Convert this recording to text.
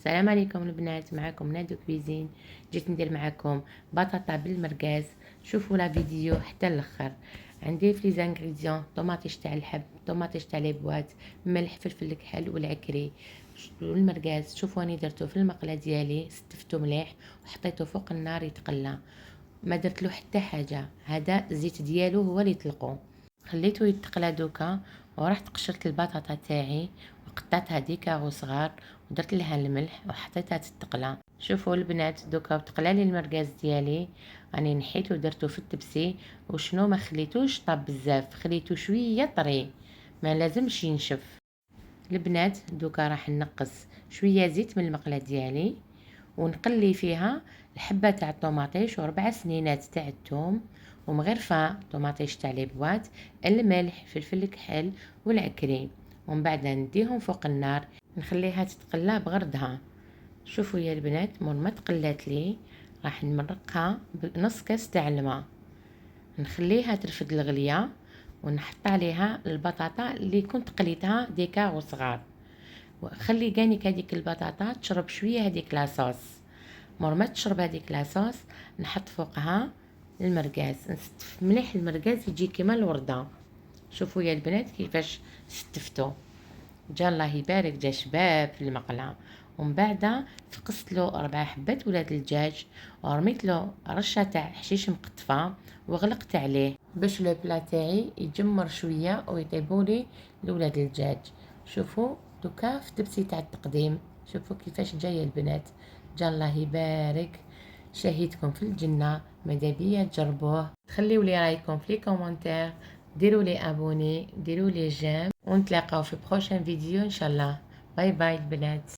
السلام عليكم البنات، معكم نادو كويزين. جيت ندير معكم بطاطا بالمرقاز. شوفوا لا فيديو حتى الاخر. عندي في لي زانغريديون طوماطيش تاع الحب، طوماطيش تاع لي بواط، ملح، فلفل كحل والعكري والمرقاز. شوفوا راني درتو في المقله ديالي، ستفتو مليح وحطيته فوق النار يتقلى. ما درت له حتى حاجه، هذا الزيت ديالو هو اللي يطلقو. خليته يتقلى دوكا، ورحت قشرت البطاطا تاعي وقطعتها ديكاغو صغار ودرت لها الملح وحطيتها تتقلى. شوفوا البنات دوكا تقلى لي المرقاز ديالي، راني نحيته ودرته في التبسي. وشنو ما خليتوش طاب بزاف، خليته شويه طري، ما لازمش ينشف. البنات دوكا راح نقص شويه زيت من المقله ديالي ونقلي فيها الحبه تاع الطوماطيش وربع سنينات تاع الثوم ومغرفه طوماطيش تاع لي بواط، الملح، فلفل كحل والعكري. ومن بعد نديهم فوق النار نخليها تتقلى بغردها. شوفوا يا البنات، مور ما تقلات لي راح نمرقها بنص كاس تاع الماء، نخليها ترفد الغليه ونحط عليها البطاطا اللي كنت قليتها ديكاغ صغار. وخلي كانيك هذيك البطاطا تشرب شويه هذيك لاصوص. مور ما تشرب هذيك لاصوص نحط فوقها المرقاز، نستف مليح المرقاز يجي كيما الورده. شوفوا يا البنات كيفاش ستفتو، جا الله يبارك، جا شباب في المقله. ومن بعد فقست له 4 حبات ولاد الدجاج ورميت له رشه تاع حشيش مقطفه وغلقت عليه باش لو بلا تاعي يجمر شويه ويطيبولي لولاد الدجاج. شوفوا دوكا في التبسي تاع التقديم، شوفوا كيفاش جايه البنات، جا الله يبارك. شهيتكم في الجنه، ماذا بيا تجربوه. خليوا لي رايكم في لي كومونتير، ديروا لي ابوني، ديروا لي جيم، ونتلاقاو في بروشين فيديو ان شاء الله. باي باي البنات.